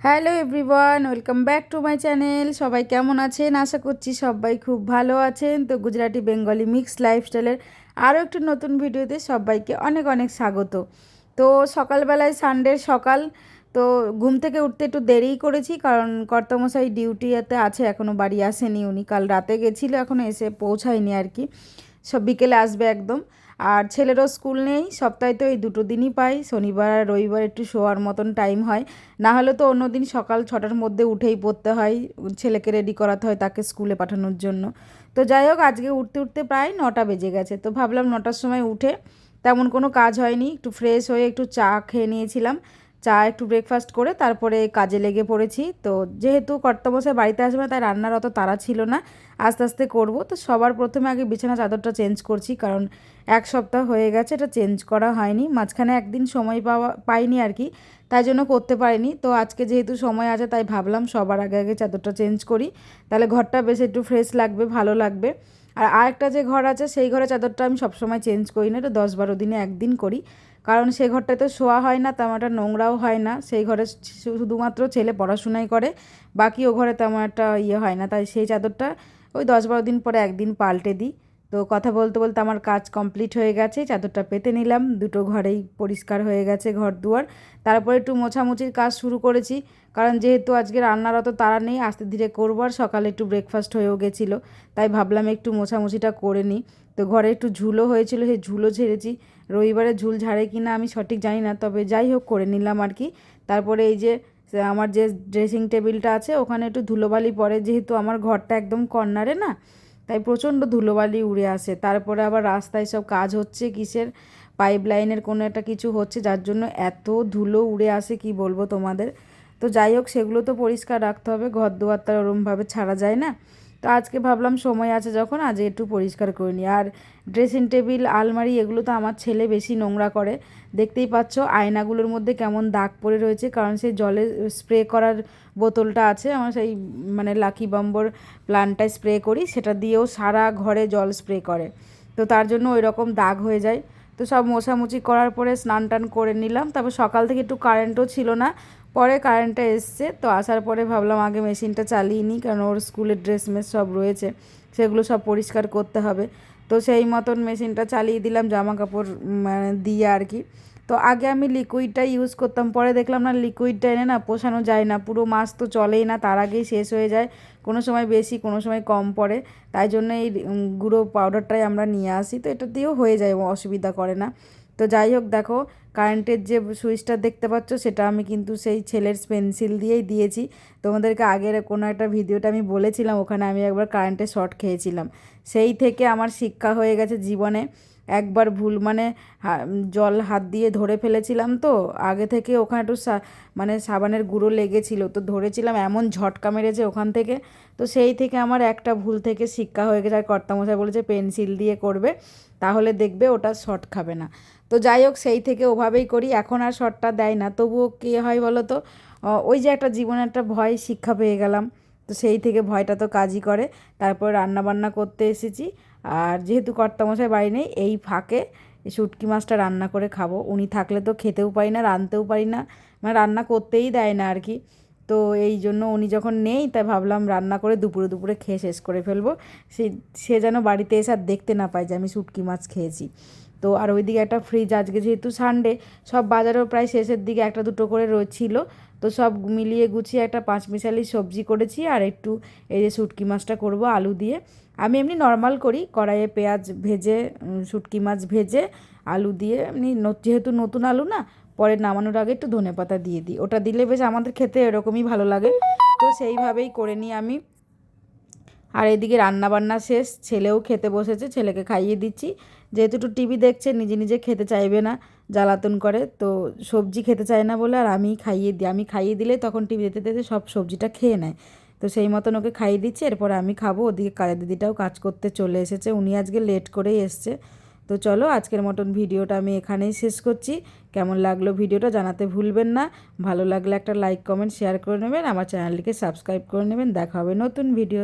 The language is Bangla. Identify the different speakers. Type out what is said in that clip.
Speaker 1: Hello everyone, welcome back to my channel. সবাই কেমন আছেন? আশা করছি সবাই খুব ভালো আছেন। তো গুজরাটি বেঙ্গলি মিক্স লাইফস্টাইলের আরও একটি নতুন ভিডিওতে সবাইকে অনেক অনেক স্বাগত। তো সকালবেলায় সানডের সকাল, তো ঘুম থেকে উঠতে একটু দেরিই করেছি, কারণ কর্তামশাই ডিউটিতে আছে, এখনও বাড়ি আসেনি। উনি কাল রাতে গেছিলো, এখনও এসে পৌঁছায়নি আর কি। সব বিকেলে আসবে একদম। আর ছেলেরও স্কুল নেই, সপ্তাহে তো এই দুটো দিনই পাই, শনিবার আর রবিবার একটু শোয়ার মতন টাইম হয়। না হলে তো অন্য দিন সকাল 6টার মধ্যে উঠেই পড়তে হয়, ছেলেকে রেডি করাতে হয় তাকে স্কুলে পাঠানোর জন্য। তো যাই হোক, আজকে উঠতে উঠতে প্রায় 9টা বেজে গেছে। তো ভাবলাম 9টার সময় উঠে তেমন কোনো কাজ হয়নি, একটু ফ্রেশ হয়ে একটু চা খেয়ে নিয়েছিলাম। চা একটু ব্রেকফাস্ট করে তারপরে কাজে লেগে পড়েছি। তো যেহেতু কর্তামশাই বাড়িতে আসবে, তাই রান্নার অত তাড়া ছিল না, আস্তে আস্তে করব। তো সবার প্রথমে আগে বিছানা চাদরটা চেঞ্জ করছি, কারণ এক সপ্তাহ হয়ে গেছে এটা চেঞ্জ করা হয়নি। মাঝখানে একদিন সময় পাইনি আর কি, তাই জন্য করতে পারিনি। তো আজকে যেহেতু সময় আছে, তাই ভাবলাম সবার আগে আগে চাদরটা চেঞ্জ করি, তাহলে ঘরটা বেশ একটু ফ্রেশ লাগবে, ভালো লাগবে। আর আরেকটা যে ঘর আছে, সেই ঘরে চাদরটা আমি সবসময় চেঞ্জ করি না, এটা 10-12 দিনে একদিন করি, কারণ সেই ঘরটায় তো শোয়া হয় না, তেমন একটা নোংরাও হয় না। সেই ঘরে শুধুমাত্র ছেলে পড়াশোনাই করে, বাকি ও ঘরে তেমন একটা হয় না, তাই সেই চাদরটা ওই 10-12 দিন পরে একদিন পাল্টে দিই। তো কথা বলতে বলতে আমার কাজ কমপ্লিট হয়ে গেছে, চাদরটা পেতে নিলাম, দুটো ঘরেই পরিষ্কার হয়ে গেছে ঘর দুয়ার। তারপরে একটু মোছামুছির কাজ শুরু করেছি, কারণ যেহেতু আজকে রান্নার অত তাড়া নেই, আস্তে ধীরে করবো, আর সকালে একটু ব্রেকফাস্ট হয়েও গেছিলো, তাই ভাবলাম একটু মোছামুছিটা করে নিই। তো ঘরে একটু ঝুলও হয়েছিল, সেই ঝুলও ঝেড়েছি। রবিবারে ঝুল ঝাড়ে কি না আমি সঠিক জানি না, তবে যাই হোক করে নিলাম আর কি। তারপরে এই যে আমার যে ড্রেসিং টেবিলটা আছে, ওখানে একটু ধুলোবালি পড়ে, যেহেতু আমার ঘরটা একদম কর্নারে না, তাই প্রচণ্ড ধুলোবালি উড়ে আসে। তারপরে আবার রাস্তায় সব কাজ হচ্ছে, কিসের পাইপ লাইনের কোনো একটা কিছু হচ্ছে, যার জন্য এত ধুলো উড়ে আসে কি বলবো তোমাদের। তো যাই হোক, সেগুলো তো পরিষ্কার রাখতে হবে, ঘর দুয়ার তো ওরমভাবে ছাড়া যায় না। তো আজকে ভাবলাম সময় আছে যখন, আজ একটু পরিষ্কার করে নিই। আর ড্রেসিং টেবিল, আলমারি, এগুলো তো আমার ছেলে বেশি নোংরা করে। দেখতেই পাচ্ছ আয়নাগুলোর মধ্যে কেমন দাগ পড়ে রয়েছে, কারণ সেই জলে স্প্রে করার বোতলটা আছে আমার, সেই মানে লাকি বাম্বর প্ল্যান্টটায় স্প্রে করি, সেটা দিয়েও সারা ঘরে জল স্প্রে করে, তো তার জন্য ওই রকম দাগ হয়ে যায়। তো সব মোছামুছি করার পরে স্নান টান করে নিলাম। তারপর সকাল থেকে একটু কারেন্টও ছিল না, পরে কারেন্টটা এসছে। তো আসার পরে ভাবলাম আগে মেশিনটা চালিয়ে নিই, কারণ ওর স্কুলের ড্রেস মেস সব রয়েছে, সেগুলো সব পরিষ্কার করতে হবে। তো সেই মতন মেশিনটা চালিয়ে দিলাম, জামা কাপড় মানে দিয়ে আর কি। তো আগে আমি লিকুইডটা ইউজ করতাম, পরে দেখলাম না লিকুইডটা এনে না পোষানো যায় না, পুরো মাস তো চলেই না, তার আগেই শেষ হয়ে যায়, কোনো সময় বেশি কোনো সময় কম পড়ে। তাই জন্য এই গুঁড়ো পাউডারটাই আমরা নিয়ে আসি, তো এটা দিয়েও হয়ে যায়, অসুবিধা করে না। তো যাই হোক, দেখো কারেন্টের যে সুইচটা দেখতে পাচ্ছ, সেটা আমি কিন্তু সেই ছেলের পেন্সিল দিয়েই দিয়েছি। তোমাদেরকে আগের কোনো একটা ভিডিওটা আমি বলেছিলাম, ওখানে আমি একবার কারেন্টে শর্ট খেয়েছিলাম। সেই থেকে আমার শিক্ষা হয়ে গেছে জীবনে, একবার ভুল মানে জল হাত দিয়ে ধরে ফেলেছিলাম, তো আগে থেকে ওখানে একটু মানে সাবানের গুঁড়ো লেগেছিলো, তো ধরেছিলাম, এমন ঝটকা মেরেছে ওখান থেকে। তো সেই থেকে আমার একটা ভুল থেকে শিক্ষা হয়ে গেছে। আর কর্তামশাই বলেছে পেন্সিল দিয়ে করবে, তাহলে দেখবে ওটা শর্ট খাবে না। তো যাই হোক, সেই থেকে ওভাবেই করি, এখন আর শর্টটা দেয় না। তবুও কী হয় বলো তো, ওই যে একটা জীবনে একটা ভয় শিক্ষা পেয়ে গেলাম, তো সেই থেকে ভয়টা তো কাজই করে। তারপর রান্না বান্না করতে এসেছি, আর যেহেতু কর্তামশাই বাড়ি নেই, এই ফাঁকে শুটকি মাছটা রান্না করে খাবো। উনি থাকলে তো খেতেও পারি না, রাঁধতেও পারি না, মানে রান্না করতেই দেয় না আর কি। তো এই জন্য উনি যখন নেই, তাই ভাবলাম রান্না করে দুপুরে দুপুরে খেয়ে শেষ করে ফেলবো। সে যেন বাড়িতে এসে আর দেখতে না পায় যে আমি শুটকি মাছ খেয়েছি। তো আর ওইদিকে একটা ফ্রিজ, আজকে যেহেতু সানডে, সব বাজারেও প্রায় শেষের দিকে একটা দুটো করে রয়েছিল, তো সব মিলিয়ে গুছিয়ে একটা পাঁচমিশালি সবজি করেছি। আর একটু এই যে শুটকি মাছটা করব আলু দিয়ে। আমি এমনি নর্মাল করি, কড়াইয়ে পেঁয়াজ ভেজে শুটকি মাছ ভেজে আলু দিয়ে, এমনি যেহেতু নতুন আলু না, পরে নামানোর আগে একটু ধনেপাতা দিয়ে দিই, ওটা দিলে বেশ আমাদের খেতে এরকমই ভালো লাগে। তো সেইভাবেই করে নিই আমি। আর এদিকে রান্নাবান্না শেষ, ছেলেও খেতে বসেছে, ছেলেকে খাইয়ে দিচ্ছি। যেহেতু একটু টিভি দেখছে, নিজে নিজে খেতে চাইবে না, জ্বালাতন করে, তো সবজি খেতে চায় না বলে, আর আমি খাইয়ে দিই, আমি খাইয়ে দিলে তখন টিভি দেখতে দেখতে সব সবজিটা খেয়ে নেয়। তো সেই মতন ওকে খাইয়ে দিচ্ছি, এরপরে আমি খাবো। ওদিকে কাজের দিদিটাও কাজ করতে চলে এসেছে, উনি আজকে লেট করেই এসছে। তো চলো, আজকের মতন ভিডিওটা আমি এখানেই শেষ করছি। কেমন লাগলো ভিডিওটা জানাতে ভুলবেন না, ভালো লাগলে একটা লাইক কমেন্ট শেয়ার করে নেবেন, আমার চ্যানেলটিকে সাবস্ক্রাইব করে নেবেন। দেখা হবে নতুন ভিডিও।